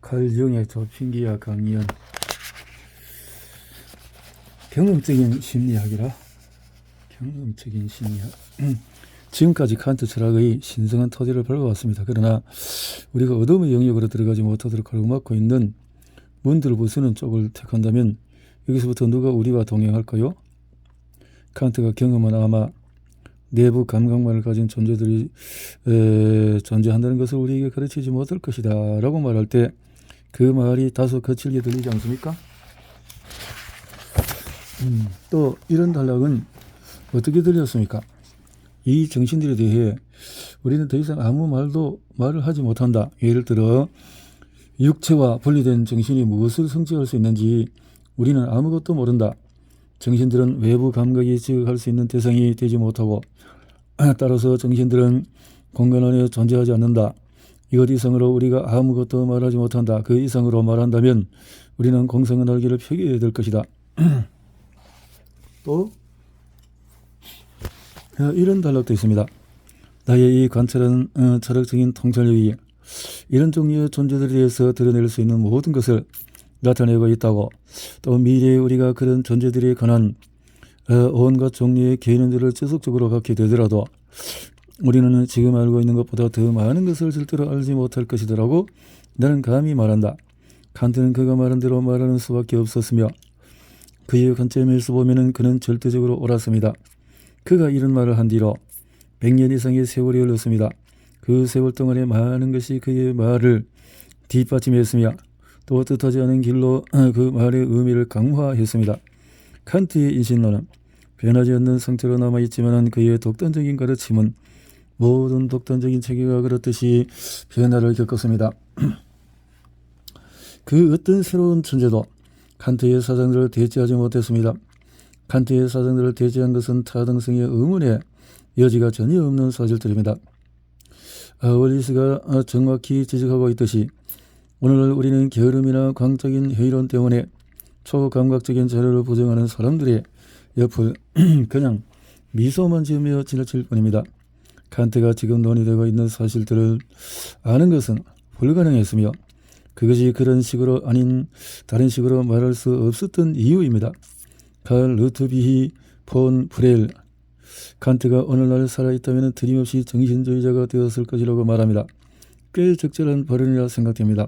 칼중의 조핑기와 강연. 경험적인 심리학이라. 경험적인 심리학. 지금까지 칸트 철학의 신성한 토대를 밟아왔습니다. 그러나 우리가 어둠의 영역으로 들어가지 못하도록 가로막고 있는 문들을 부수는 쪽을 택한다면 여기서부터 누가 우리와 동행할까요? 칸트가 경험한 아마 내부 감각만을 가진 존재들이 존재한다는 것을 우리에게 가르치지 못할 것이다 라고 말할 때 그 말이 다소 거칠게 들리지 않습니까? 또 이런 단락은 어떻게 들렸습니까? 이 정신들에 대해 우리는 더 이상 아무 말을 하지 못한다. 예를 들어 육체와 분리된 정신이 무엇을 성취할 수 있는지 우리는 아무것도 모른다. 정신들은 외부 감각이 지각할 수 있는 대상이 되지 못하고 따라서 정신들은 공간 안에 존재하지 않는다. 이것 이상으로 우리가 아무것도 말하지 못한다. 그 이상으로 말한다면 우리는 공성의 날개를 펴게 될 것이다. 또 이런 단락도 있습니다. 나의 이 관찰은 철학적인 통찰력이 이런 종류의 존재들에 대해서 드러낼 수 있는 모든 것을 나타내고 있다고, 또 미래에 우리가 그런 존재들에 관한 온갖 종류의 개념들을 지속적으로 갖게 되더라도 우리는 지금 알고 있는 것보다 더 많은 것을 절대로 알지 못할 것이더라고 나는 감히 말한다. 칸트는 그가 말한 대로 말하는 수밖에 없었으며 그의 관점에서 보면 그는 절대적으로 옳았습니다. 그가 이런 말을 한 뒤로 100년 이상의 세월이 흘렀습니다. 그 세월 동안에 많은 것이 그의 말을 뒷받침했으며 또 뜻하지 않은 길로 그 말의 의미를 강화했습니다. 칸트의 인신론은 변하지 않는 상태로 남아있지만 그의 독단적인 가르침은 모든 독단적인 체계가 그렇듯이 변화를 겪었습니다. 그 어떤 새로운 천재도 칸트의 사상들을 대체하지 못했습니다. 칸트의 사상들을 대체한 것은 타당성의 의문에 여지가 전혀 없는 사실들입니다. 월리스가 정확히 지적하고 있듯이 오늘날 우리는 게으름이나 광적인 회의론 때문에 초감각적인 자료를 부정하는 사람들의 옆을 그냥 미소만 지으며 지나칠 뿐입니다. 칸트가 지금 논의되고 있는 사실들을 아는 것은 불가능했으며 그것이 그런 식으로 아닌 다른 식으로 말할 수 없었던 이유입니다. 칼 루트비히 폰 브렐, 칸트가 오늘날 살아있다면 틀림없이 정신주의자가 되었을 것이라고 말합니다. 꽤 적절한 발언이라 생각됩니다.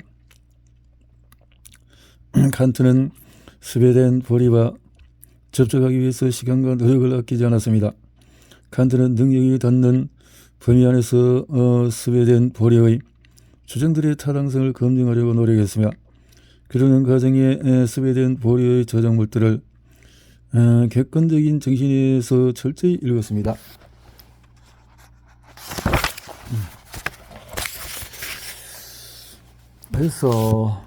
칸트는 스웨덴 보리와 접촉하기 위해서 시간과 노력을 아끼지 않았습니다. 칸트는 능력이 닿는 범위 안에서 스웨덴 보리의 주장들의 타당성을 검증하려고 노력했으며 그러는 과정에 스웨덴 보리의 저작물들을 객관적인 정신에서 철저히 읽었습니다. 그래서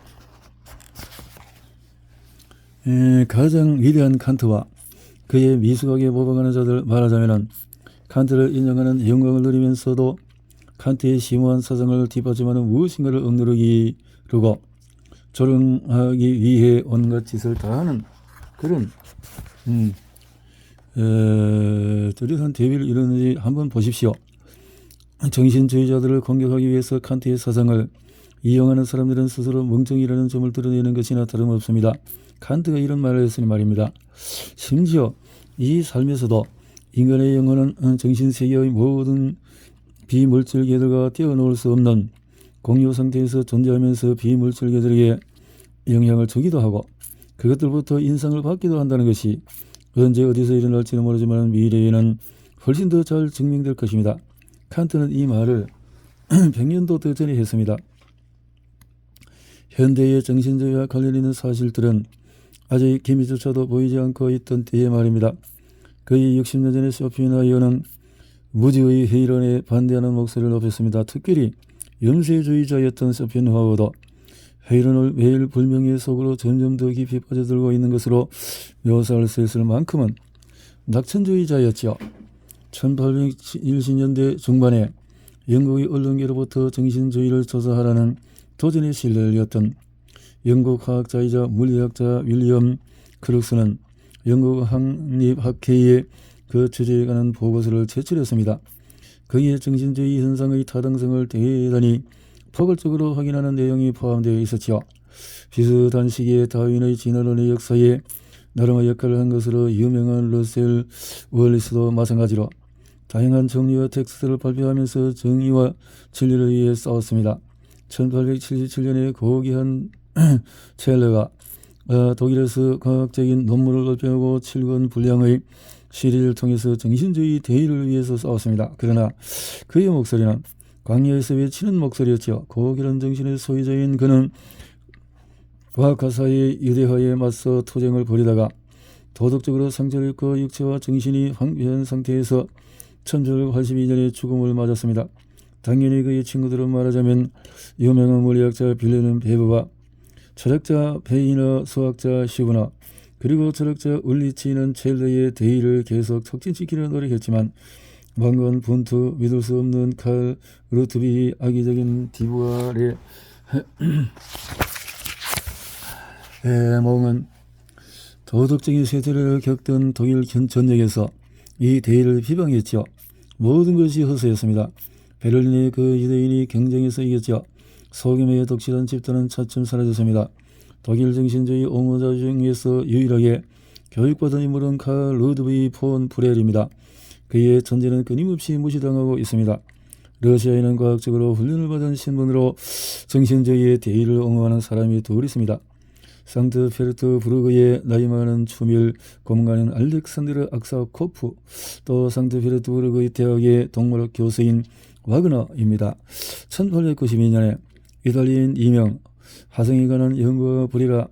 가장 위대한 칸트와 그의 미숙하게 모방하는 자들 말하자면 칸트를 인정하는 영광을 누리면서도 칸트의 심오한 사상을 뒷받침하는 무엇인가를 억누르고 조롱하기 위해 온갖 짓을 다하는 그런 뚜렷한 대비를 이루는지 한번 보십시오. 정신주의자들을 공격하기 위해서 칸트의 사상을 이용하는 사람들은 스스로 멍청이라는 점을 드러내는 것이나 다름없습니다. 칸트가 이런 말을 했으니 말입니다. 심지어 이 삶에서도 인간의 영혼은 정신세계의 모든 비물질계들과 떼어놓을 수 없는 공유 상태에서 존재하면서 비물질계들에게 영향을 주기도 하고 그것들부터 인상을 받기도 한다는 것이 언제 어디서 일어날지는 모르지만 미래에는 훨씬 더 잘 증명될 것입니다. 칸트는 이 말을 100년도 더 전에 했습니다. 현대의 정신주의와 관련 있는 사실들은 아직 기미조차도 보이지 않고 있던 때의 말입니다. 거의 60년 전에 쇼펜하이어는 무지의 회의론에 반대하는 목소리를 높였습니다. 특별히 염세주의자였던 쇼펜하우어도 회의론을 매일 불명예 속으로 점점 더 깊이 빠져들고 있는 것으로 묘사할 수 있을 만큼은 낙천주의자였죠. 1810년대 중반에 영국의 언론계로부터 정신주의를 조사하라는 도전의 신뢰를 이었던 영국 화학자이자 물리학자 윌리엄 크룩스는 영국 한립학회에 그 주제에 관한 보고서를 제출했습니다. 그의 정신주의 현상의 타당성을 대단히 포괄적으로 확인하는 내용이 포함되어 있었지요. 비슷한 시기에 다윈의 진화론의 역사에 나름의 역할을 한 것으로 유명한 러셀 월리스도 마찬가지로 다양한 정리와 텍스트를 발표하면서 정의와 진리를 위해 싸웠습니다. 1877년에 고귀한 첼러가 독일에서 과학적인 논문을 발표하고 7권 분량의 시리를 통해서 정신주의 대의를 위해서 싸웠습니다. 그러나 그의 목소리는 광야에서 외치는 목소리였죠. 고귀한 정신의 소유자인 그는 과학가사의 유대화에 맞서 투쟁을 벌이다가 도덕적으로 상처를 입고 육체와 정신이 황폐한 상태에서 1982년에 죽음을 맞았습니다. 당연히 그의 친구들은 말하자면 유명한 물리학자 빌레름 베버와 철학자 베이너, 수학자 시브너, 그리고 철학자 울리치는 첼러의 대의를 계속 촉진시키려 노력했지만 왕건 분투, 믿을 수 없는 칼 루트비, 악의적인 디부알의 몽은 도덕적인 쇠퇴를 겪던 독일 전역에서 이 대의를 비방했죠. 모든 것이 허세였습니다. 베를린의 그 유대인이 경쟁에서 이겼죠. 소규모의 독실한 집단은 차츰 사라졌습니다. 독일 정신주의 옹호자 중에서 유일하게 교육받은 인물은 칼 루드비 폰 브렐입니다. 그의 존재는 끊임없이 무시당하고 있습니다. 러시아에는 과학적으로 훈련을 받은 신분으로 정신주의의 대의를 옹호하는 사람이 둘 있습니다. 상트페르트부르크의 나이 많은 추밀 고문가인 알렉산드르 악사코프, 또 상트페르트부르크의 대학의 동물학 교수인 와그너입니다. 1892년에 이탈리아인 2명, 화성에 관한 연구가 벌이라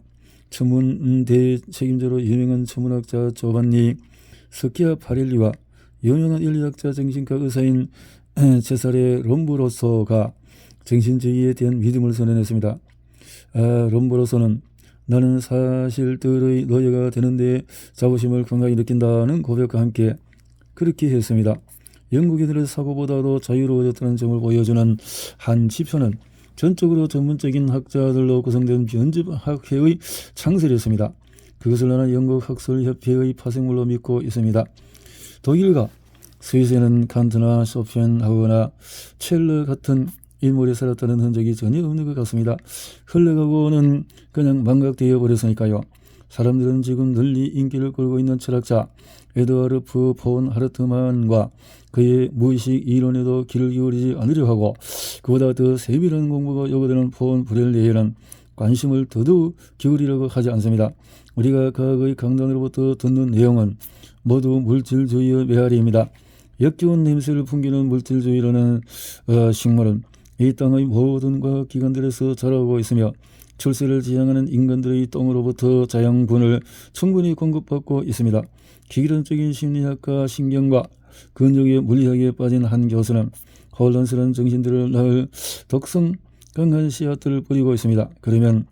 천문 대책임자로 유명한 천문학자 조반니 스키아파렐리와 유명한 인류학자 정신과 의사인 체사레 롬브로소가 정신주의에 대한 믿음을 선언했습니다. 롬브로소는 나는 사실들의 노예가 되는데 자부심을 강하게 느낀다는 고백과 함께 그렇게 했습니다. 영국인들의 사고보다도 자유로워졌다는 점을 보여주는 한 지표는 전적으로 전문적인 학자들로 구성된 변집학회의 창설이었습니다. 그것을 나는 영국학술협회의 파생물로 믿고 있습니다. 독일과 스위스에는 칸트나 쇼펜하우어나 첼러 같은 인물이 살았다는 흔적이 전혀 없는 것 같습니다. 흘러가고는 그냥 망각되어 버렸으니까요. 사람들은 지금 널리 인기를 끌고 있는 철학자 에드와르프 폰 하르트만과 그의 무의식 이론에도 귀를 기울이지 않으려 하고, 그보다 더 세밀한 공부가 요구되는 폰 브렐리에는 관심을 더더욱 기울이려고 하지 않습니다. 우리가 과거의 강단으로부터 듣는 내용은 모두 물질주의의 메아리입니다. 역겨운 냄새를 풍기는 물질주의라는 식물은 이 땅의 모든 과학기관들에서 자라고 있으며 출세를 지향하는 인간들의 똥으로부터 자양분을 충분히 공급받고 있습니다. 기기론적인 심리학과 신경과 근육의 물리학에 빠진 한 교수는 혼란스러운 정신들을 낳을 독성 강한 씨앗들을 뿌리고 있습니다. 그러면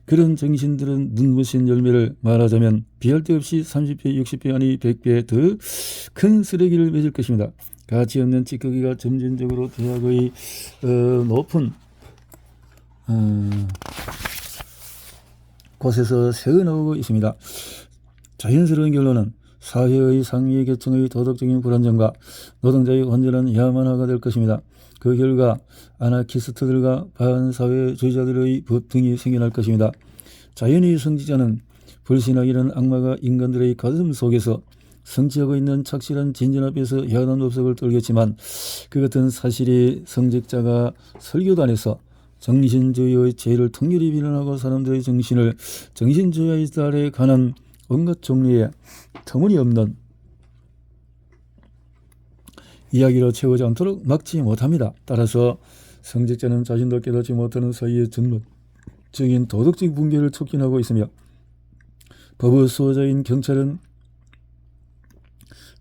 그런 정신들은 눈부신 열매를 말하자면 비할 데 없이 30배, 60배 아니 100배 더 큰 쓰레기를 맺을 것입니다. 가치 없는 찌꺼기가 점진적으로 대학의 높은 곳에서 새어나오고 있습니다. 자연스러운 결론은 사회의 상위 계층의 도덕적인 불안정과 노동자의 완전한 야만화가 될 것입니다. 그 결과 아나키스트들과 반사회주의자들의 법 등이 생겨날 것입니다. 자연의 성지자는 불신하기는 악마가 인간들의 가슴 속에서 성취하고 있는 착실한 진전 앞에서 야단 법석을 떨겠지만, 그 같은 사실이 성직자가 설교단에서 정신주의의 죄를 통렬히 비난하고 사람들의 정신을 정신주의에 달에 관한 온갖 종류의 터무니없는 이야기로 채우지 않도록 막지 못합니다. 따라서 성직자는 자신도 깨닫지 못하는 사이에 전문적인 도덕적 붕괴를 촉진하고 있으며, 법의 수호자인 경찰은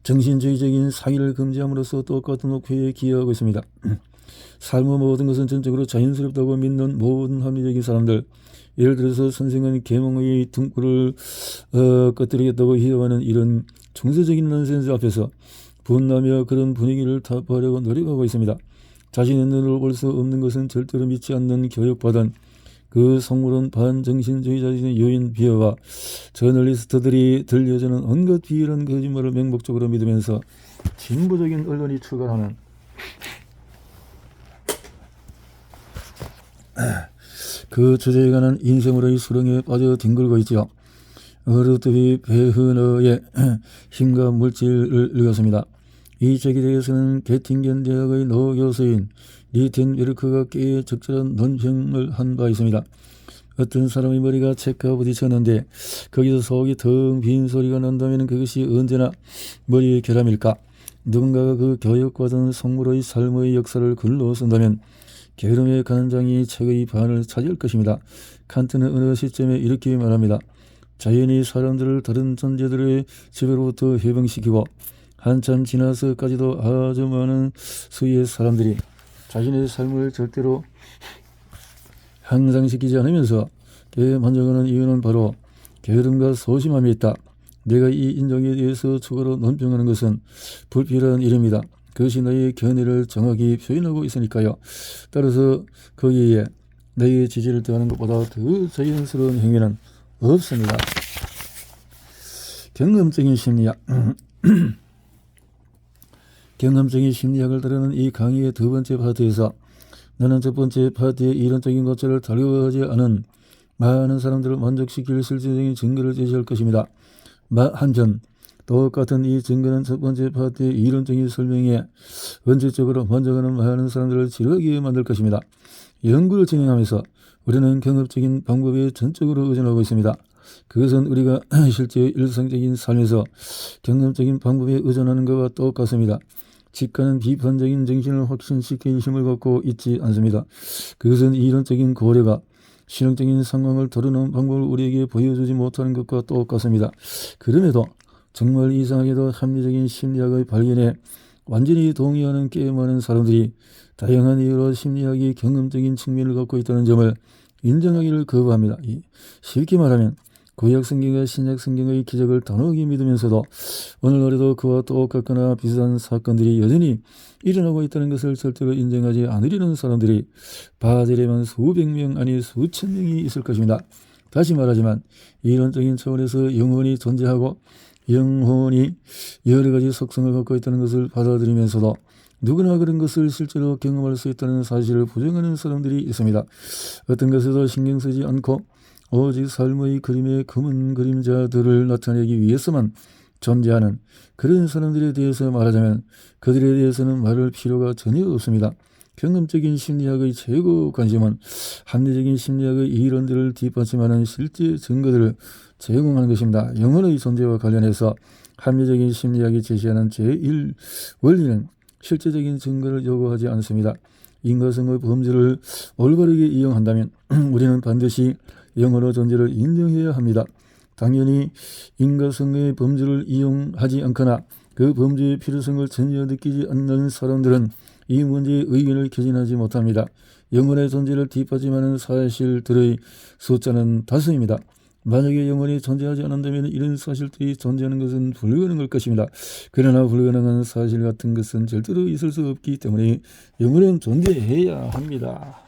정신주의적인 사기를 금지함으로써 똑같은 목표에 기여하고 있습니다. 삶의 모든 것은 전적으로 자연스럽다고 믿는 모든 합리적인 사람들, 예를 들어서 선생은 계몽의 등불을 꺼뜨리겠다고 희화하는 이런 중세적인 넌센스 앞에서 분노하며 그런 분위기를 타파하려고 노력하고 있습니다. 자신의 눈으로 볼 수 없는 것은 절대로 믿지 않는 교육받은 그 속물은 반정신주의자인 요인 비어와 저널리스트들이 들려주는 온갖 비열한 거짓말을 맹목적으로 믿으면서 진보적인 언론이 출간하는 그 주제에 관한 인생으로의 수렁에 빠져 뒹굴고 있지요. 어르뚜비 베흐너의 힘과 물질을 읽었습니다. 이 책에 대해서는 게팅겐 대학의 노 교수인 리텐베르크가 꽤 적절한 논평을 한 바 있습니다. 어떤 사람의 머리가 책과 부딪혔는데 거기서 속이 텅 빈 소리가 난다면 그것이 언제나 머리의 결함일까? 누군가가 그 교육받은 성물의 삶의 역사를 글로 쓴다면 게으름의 가난장이 책의 반을 차지할 것입니다. 칸트는 어느 시점에 이렇게 말합니다. 자연이 사람들을 다른 존재들의 지배로부터 해방시키고 한참 지나서까지도 아주 많은 수의 사람들이 자신의 삶을 절대로 향상시키지 않으면서 만족하는 이유는 바로 게으름과 소심함이 있다. 내가 이 인종에 대해서 추가로 논평하는 것은 불필요한 일입니다. 그것이 나의 견해를 정확히 표현하고 있으니까요. 따라서 거기에 나의 지지를 더하는 것보다 더 자연스러운 행위는 없습니다. 경험적인 심리학. 경험적인 심리학을 다루는 이 강의의 두 번째 파트에서 나는 첫 번째 파트의 이론적인 것들을 다루어하지 않은 많은 사람들을 만족시킬 실질적인 증거를 제시할 것입니다. 한편 똑같은 이 증거는 첫 번째 파트의 이론적인 설명에 원칙적으로 만족하는 많은 사람들을 지루하게 만들 것입니다. 연구를 진행하면서 우리는 경험적인 방법에 전적으로 의존하고 있습니다. 그것은 우리가 실제 일상적인 삶에서 경험적인 방법에 의존하는 것과 똑같습니다. 직관은 비판적인 정신을 확신시킬 힘을 갖고 있지 않습니다. 그것은 이론적인 고려가 실용적인 상황을 다루는 방법을 우리에게 보여주지 못하는 것과 똑같습니다. 그럼에도 정말 이상하게도 합리적인 심리학의 발견에 완전히 동의하는 꽤 많은 사람들이 다양한 이유로 심리학이 경험적인 측면을 갖고 있다는 점을 인정하기를 거부합니다. 쉽게 말하면 구약 성경과 신약 성경의 기적을 단호하게 믿으면서도 오늘날에도 그와 똑같거나 비슷한 사건들이 여전히 일어나고 있다는 것을 절대로 인정하지 않으려는 사람들이 바젤에만 수백 명 아니 수천 명이 있을 것입니다. 다시 말하지만 이론적인 차원에서 영혼이 존재하고 영혼이 여러 가지 속성을 갖고 있다는 것을 받아들이면서도 누구나 그런 것을 실제로 경험할 수 있다는 사실을 부정하는 사람들이 있습니다. 어떤 것에도 신경 쓰지 않고 오직 삶의 그림의 검은 그림자들을 나타내기 위해서만 존재하는 그런 사람들에 대해서 말하자면 그들에 대해서는 말할 필요가 전혀 없습니다. 경험적인 심리학의 최고 관심은 합리적인 심리학의 이론들을 뒷받침하는 실제 증거들을 제공하는 것입니다. 영혼의 존재와 관련해서 합리적인 심리학이 제시하는 제1 원리는 실제적인 증거를 요구하지 않습니다. 인과성의 범주를 올바르게 이용한다면 우리는 반드시 영혼의 존재를 인정해야 합니다. 당연히 인과성의 범주를 이용하지 않거나 그 범주의 필요성을 전혀 느끼지 않는 사람들은 이 문제에 의견을 개진하지 못합니다. 영혼의 존재를 뒷받침하는 사실들의 숫자는 5입니다. 만약에 영혼이 존재하지 않는다면 이런 사실들이 존재하는 것은 불가능할 것입니다. 그러나 불가능한 사실 같은 것은 절대로 있을 수 없기 때문에 영혼은 존재해야 합니다.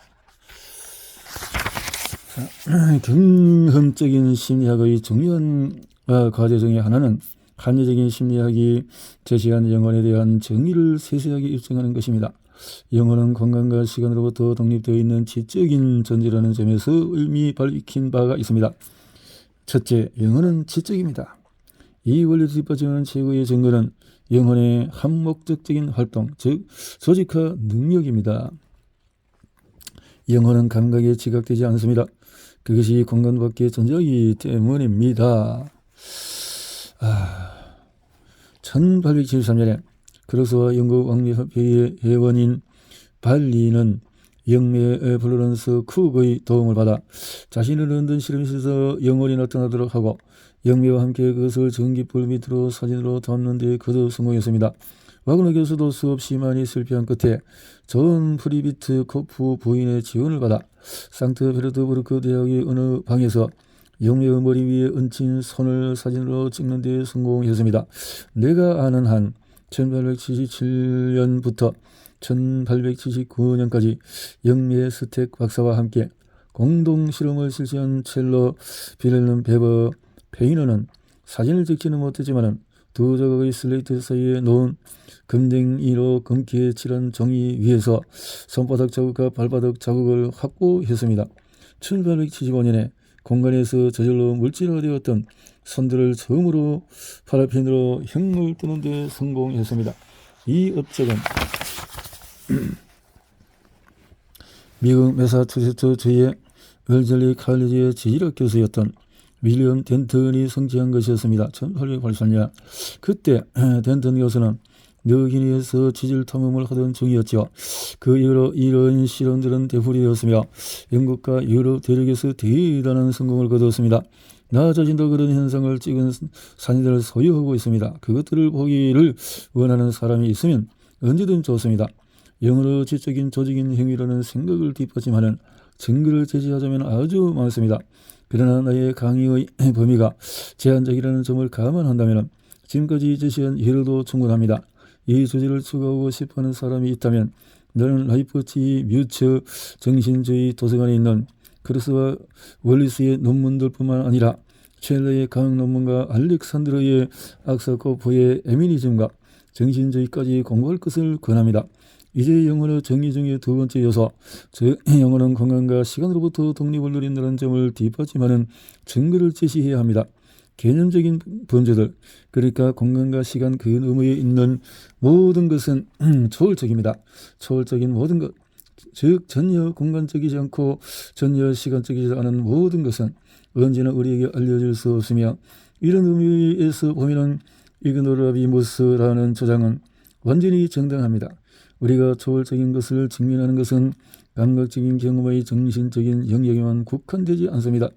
경험적인 심리학의 중요한 과제 중에 하나는 합리적인 심리학이 제시한 영혼에 대한 정의를 세세하게 입증하는 것입니다. 영혼은 공간과 시간으로부터 독립되어 있는 지적인 존재라는 점에서 이미 밝힌 바가 있습니다. 첫째, 영혼은 지적입니다. 이 원리를 뒷받침하는 최고의 증거는 영혼의 한목적적인 활동, 즉 조직화 능력입니다. 영혼은 감각에 지각되지 않습니다. 그것이 공간 밖에 존재하기 때문입니다. 1873년에 크루스와 영국 왕립협회의 회원인 발리는 영매 플로런스 쿡의 도움을 받아 자신의 런던 실험실에서 영혼이 나타나도록 하고 영매와 함께 그것을 전기불 밑으로 사진으로 담는 데 거듭 성공했습니다. 와그너 교수도 수없이 많이 실패한 끝에 존 프리비트 코프 부인의 지원을 받아 상트페르트부르크 대학의 어느 방에서 영매의 머리 위에 얹힌 손을 사진으로 찍는 데 성공했습니다. 내가 아는 한 1877년부터 1879년까지 영매 스택 박사와 함께 공동 실험을 실시한 첼로 빌헬름 베버 페이너는 사진을 찍지는 못했지만 두 조각의 슬레이트 사이에 놓은 금댕이로 검게 칠한 종이 위에서 손바닥 자국과 발바닥 자국을 확보했습니다. 1875년에 공간에서 저절로 물질화되었던 손들을 처음으로 파라핀으로 형을 뜨는 데 성공했습니다. 이 업적은 미국 매사추세츠주의 웰즐리 칼리지의 지질학 교수였던 윌리엄 덴턴이 성취한 것이었습니다. 1883년 그때 덴턴 교수는 너기니에서 지질 탐험을 하던 중이었죠. 그 이후로 이런 실험들은 되풀이되었으며 영국과 유럽 대륙에서 대단한 성공을 거두었습니다. 나 자신도 그런 현상을 찍은 사진들을 소유하고 있습니다. 그것들을 보기를 원하는 사람이 있으면 언제든 좋습니다. 영어로 지적인 조직인 행위라는 생각을 뒷받침하는 증거를 제시하자면 아주 많습니다. 그러나 나의 강의의 범위가 제한적이라는 점을 감안한다면 지금까지 제시한 예로도 충분합니다. 이 주제를 추구하고 싶어하는 사람이 있다면 나는 라이프치히 뮤처 정신주의 도서관에 있는 크루스와 월리스의 논문들뿐만 아니라 첼러의 강학 논문과 알렉산드르의 악사코프의 에미니즘과 정신주의까지 공부할 것을 권합니다. 이제 영어는 정의 중의 두 번째 요소, 즉 영어는 공간과 시간으로부터 독립을 누린다는 점을 뒷받침하는 증거를 제시해야 합니다. 개념적인 범죄들, 그러니까 공간과 시간 그 너머에 있는 모든 것은 초월적입니다. 초월적인 모든 것, 즉 전혀 공간적이지 않고 전혀 시간적이지 않은 모든 것은 언제나 우리에게 알려질 수 없으며, 이런 의미에서 보면 이그노라비무스라는 주장은 완전히 정당합니다. 우리가 초월적인 것을 직면하는 것은 감각적인 경험의 정신적인 영역에만 국한되지 않습니다.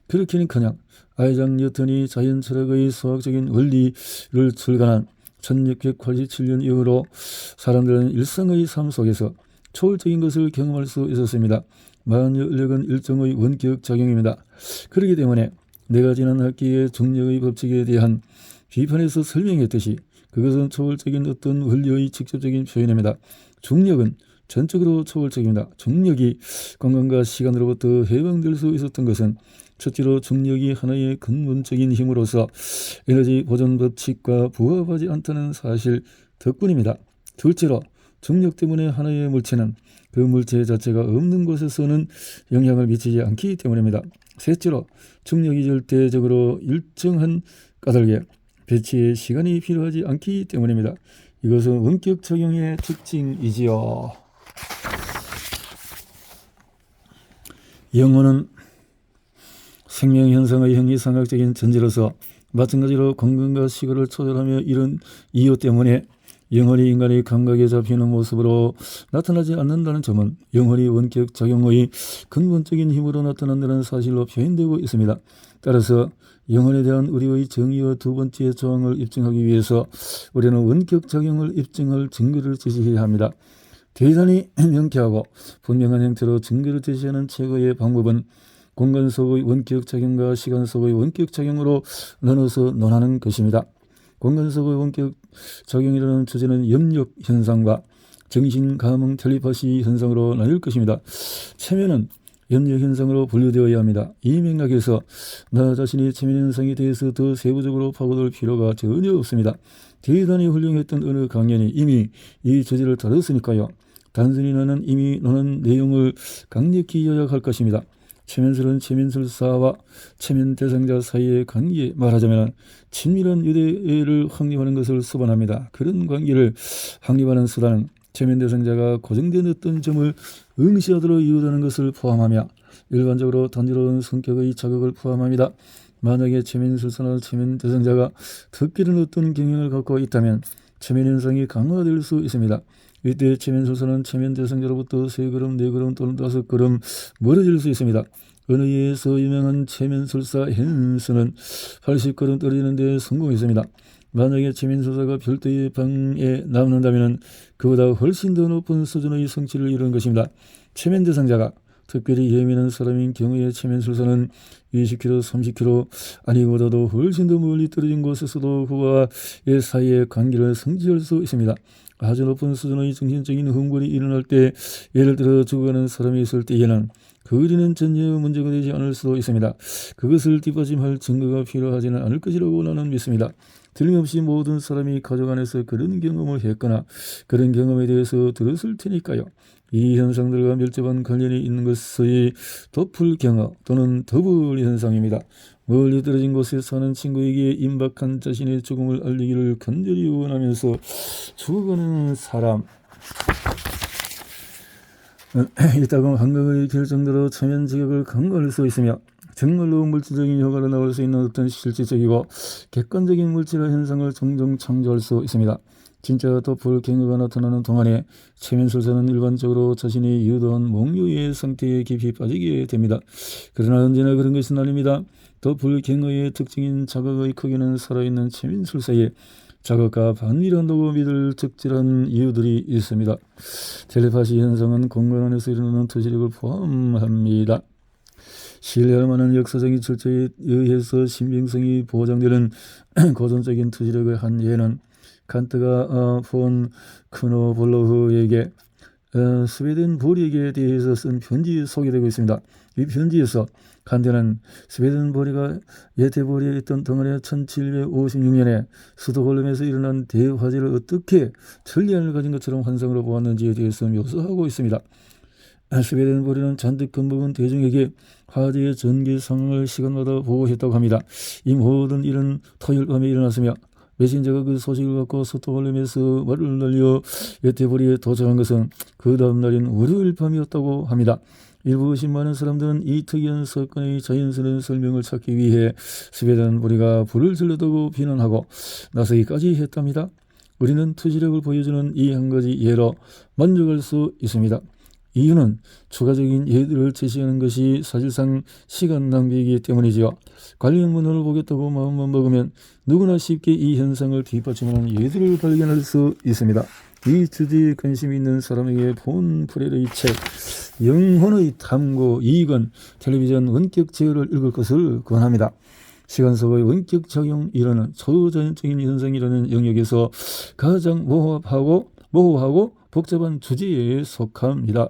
그렇기는커녕 아이작 뉴턴이 자연 철학의 수학적인 원리를 출간한 1687년 이후로 사람들은 일상의 삶 속에서 초월적인 것을 경험할 수 있었습니다. 만유력은 일정의 원격 작용입니다. 그렇기 때문에 내가 지난 학기에 중력의 법칙에 대한 비판에서 설명했듯이 그것은 초월적인 어떤 원리의 직접적인 표현입니다. 중력은 전적으로 초월적입니다. 중력이 공간과 시간으로부터 해방될 수 있었던 것은 첫째로 중력이 하나의 근본적인 힘으로서 에너지 보존 법칙과 부합하지 않다는 사실 덕분입니다. 둘째로 중력 때문에 하나의 물체는 그 물체 자체가 없는 곳에서는 영향을 미치지 않기 때문입니다. 셋째로 중력이 절대적으로 일정한 까닭에 배치에 시간이 필요하지 않기 때문입니다. 이것은 원격 적용의 특징이지요. 영혼은 생명현상의 형이상학적인 전제로서 마찬가지로 공간과 시간을 초월하며 이런 이유 때문에 영혼이 인간의 감각에 잡히는 모습으로 나타나지 않는다는 점은 영혼이 원격 작용의 근본적인 힘으로 나타난다는 사실로 표현되고 있습니다. 따라서 영혼에 대한 우리의 정의의 두 번째 조항을 입증하기 위해서 우리는 원격 작용을 입증할 증거를 제시해야 합니다. 대단히 명쾌하고 분명한 형태로 증거를 제시하는 최고의 방법은 공간 속의 원격 작용과 시간 속의 원격 작용으로 나눠서 논하는 것입니다. 공간 속의 원격 작용이라는 주제는 염력 현상과 정신 감흥 텔레파시 현상으로 나뉠 것입니다. 체면은 염력 현상으로 분류되어야 합니다. 이 맥락에서 나 자신이 체면 현상에 대해서 더 세부적으로 파고들 필요가 전혀 없습니다. 대단히 훌륭했던 어느 강연이 이미 이 주제를 다뤘으니까요. 단순히 나는 이미 논한 내용을 강력히 요약할 것입니다. 체면술은 체면술사와 체면 대상자 사이의 관계, 말하자면 친밀한 유대를 확립하는 것을 수반합니다. 그런 관계를 확립하는 수단은 체면 대상자가 고정된 어떤 점을 응시하도록 이유하는 것을 포함하며 일반적으로 단조로운 성격의 자극을 포함합니다. 만약에 체면술사나 체면 대상자가 특별한 어떤 경향을 갖고 있다면 체면 현상이 강화될 수 있습니다. 이때 체면술사는 체면 대상자로부터 3걸음, 4걸음 또는 5걸음 멀어질 수 있습니다. 은의에서 유명한 체면술사 헨스는 80걸음 떨어지는 데 성공했습니다. 만약에 체면술사가 별도의 방에 남는다면 그보다 훨씬 더 높은 수준의 성취를 이루는 것입니다. 체면 대상자가 특별히 예민한 사람인 경우에 체면술사는 20km, 30km 아니보다도 훨씬 더 멀리 떨어진 곳에서도 그와의 사이의 관계를 성취할 수 있습니다. 아주 높은 수준의 정신적인 흥분이 일어날 때, 예를 들어 죽어가는 사람이 있을 때에는 거리는 전혀 문제가 되지 않을 수도 있습니다. 그것을 뒷받침할 증거가 필요하지는 않을 것이라고 나는 믿습니다. 틀림없이 모든 사람이 가족 안에서 그런 경험을 했거나 그런 경험에 대해서 들었을 테니까요. 이 현상들과 밀접한 관련이 있는 것의 도플경어 또는 더블 현상입니다. 멀리 떨어진 곳에 사는 친구에게 임박한 자신의 죽음을 알리기를 간절히 원하면서 죽어가는 사람. 이따금 환각의 결정대로 체면 지각을 강구할 수 있으며 정말로 물질적인 효과로 나올 수 있는 어떤 실질적이고 객관적인 물질의 현상을 종종 창조할 수 있습니다. 진짜 도플갱어가 나타나는 동안에 체면술사는 일반적으로 자신이 유도한 몽유의 상태에 깊이 빠지게 됩니다. 그러나 언제나 그런 것은 아닙니다. 도플갱어의 특징인 자각의 크기는 살아있는 체면술사에 자각과 반미란다고 믿을 적절한 이유들이 있습니다. 텔레파시 현상은 공간 안에서 일어나는 투시력을 포함합니다. 신뢰할 만한 역사적인 출처에 의해서 신빙성이 보장되는 고전적인 투시력의 한 예는 칸트가 폰 크노볼로흐에게 스웨덴 보리에 대해서 쓴 편지에 소개되고 있습니다. 이 편지에서 칸트는 스웨덴 보리가 예테보리에 있던 동안에 1756년에 스톡홀름에서 일어난 대화재를 어떻게 천리안을 가진 것처럼 환상으로 보았는지에 대해서 묘사하고 있습니다. 스웨덴 보리는 잔뜩 겁먹은 대중에게 화재의 전개 상황을 시간마다 보고했다고 합니다. 이 모든 일은 토요일 밤에 일어났으며 메신저가 그 소식을 갖고 스톡홀름에서 말을 날려 예테보리에 도착한 것은 그 다음 날인 월요일 밤이었다고 합니다. 일부 의심 많은 사람들은 이 특이한 사건의 자연스러운 설명을 찾기 위해 스웨덴 보리가 불을 질렀다고 비난하고 나서기까지 했답니다. 우리는 투시력을 보여주는 이 한 가지 예로 만족할 수 있습니다. 이유는 추가적인 예들을 제시하는 것이 사실상 시간 낭비이기 때문이지요. 관련 문헌을 보겠다고 마음만 먹으면 누구나 쉽게 이 현상을 뒷받침하는 예들을 발견할 수 있습니다. 이 주제에 관심이 있는 사람에게 본 프레르의 책 영혼의 탐구 2권 텔레비전 원격 제어를 읽을 것을 권합니다. 시간 속의 원격 작용이라는 초자연적인 현상이라는 영역에서 가장 모호하고 복잡한 주제에 속합니다.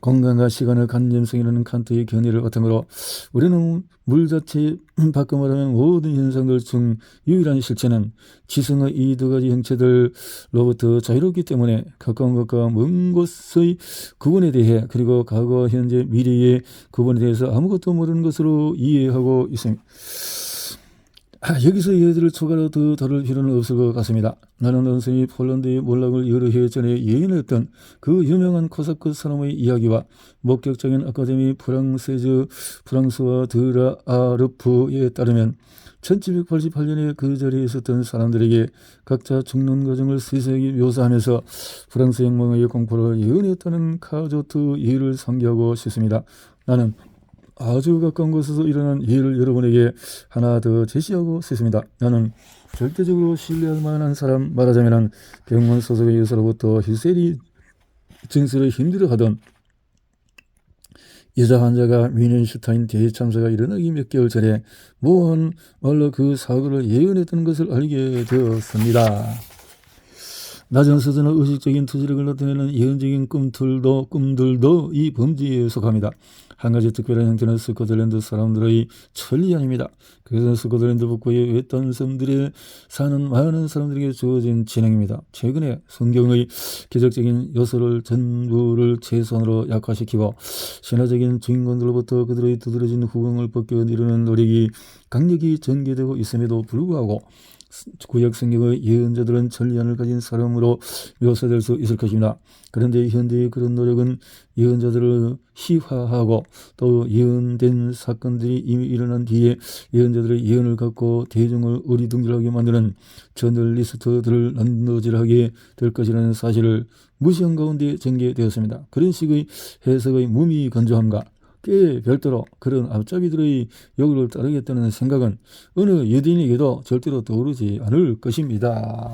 공간과 시간의 간접성이라는 칸트의 견해를 바탕으로 우리는 물 자체 바꿔 말하면 모든 현상들 중 유일한 실체는 지성의 이 두 가지 형체들로부터 자유롭기 때문에 가까운 것과 먼 곳의 구분에 대해 그리고 과거, 현재, 미래의 구분에 대해서 아무것도 모르는 것으로 이해하고 있습니다. 여기서 예들을 추가로 더 다룰 필요는 없을 것 같습니다. 나는 원선이 폴란드의 몰락을 여러 해 전에 예언했던 그 유명한 코사크 사람의 이야기와 목격적인 아카데미 프랑스와 드라 아르프에 따르면 1788년에 그 자리에 있었던 사람들에게 각자 죽는 과정을 세세하게 묘사하면서 프랑스 혁명의 공포를 예언했다는 카조트 예를 상기하고 싶습니다. 나는 아주 가까운 곳에서 일어난 예를 여러분에게 하나 더 제시하고 싶습니다. 나는 절대적으로 신뢰할 만한 사람, 말하자면 병원 소속의 의사로부터 히스테리 증세를 힘들어하던 여자 환자가 뮌헨슈타인 대참사가 일어나기 몇 개월 전에 모한 말로 그 사고를 예언했던 것을 알게 되었습니다. 낮은 수준의 의식적인 투지력을 나타내는 예언적인 꿈들도 이 범죄에 속합니다. 한 가지 특별한 형태는 스코틀랜드 사람들의 천리안입니다. 그것은 스코틀랜드 북부의 외딴 섬들에 사는 많은 사람들에게 주어진 진행입니다. 최근에 성경의 기적적인 요소를 전부를 최소한으로 약화시키고 신화적인 주인공들로부터 그들의 두드러진 후광을 벗겨내려는 노력이 강력히 전개되고 있음에도 불구하고 구약 성경의 예언자들은 천리안을 가진 사람으로 묘사될 수 있을 것입니다. 그런데 현대의 그런 노력은 예언자들을 희화하고 또 예언된 사건들이 이미 일어난 뒤에 예언자들의 예언을 갖고 대중을 어리둥절하게 만드는 저널리스트들을 난도질하게 될 것이라는 사실을 무시한 가운데 전개되었습니다. 그런 식의 해석의 무미건조함과 꽤 별도로 그런 앞잡이들의 요구를 따르겠다는 생각은 어느 유대인에게도 절대로 떠오르지 않을 것입니다.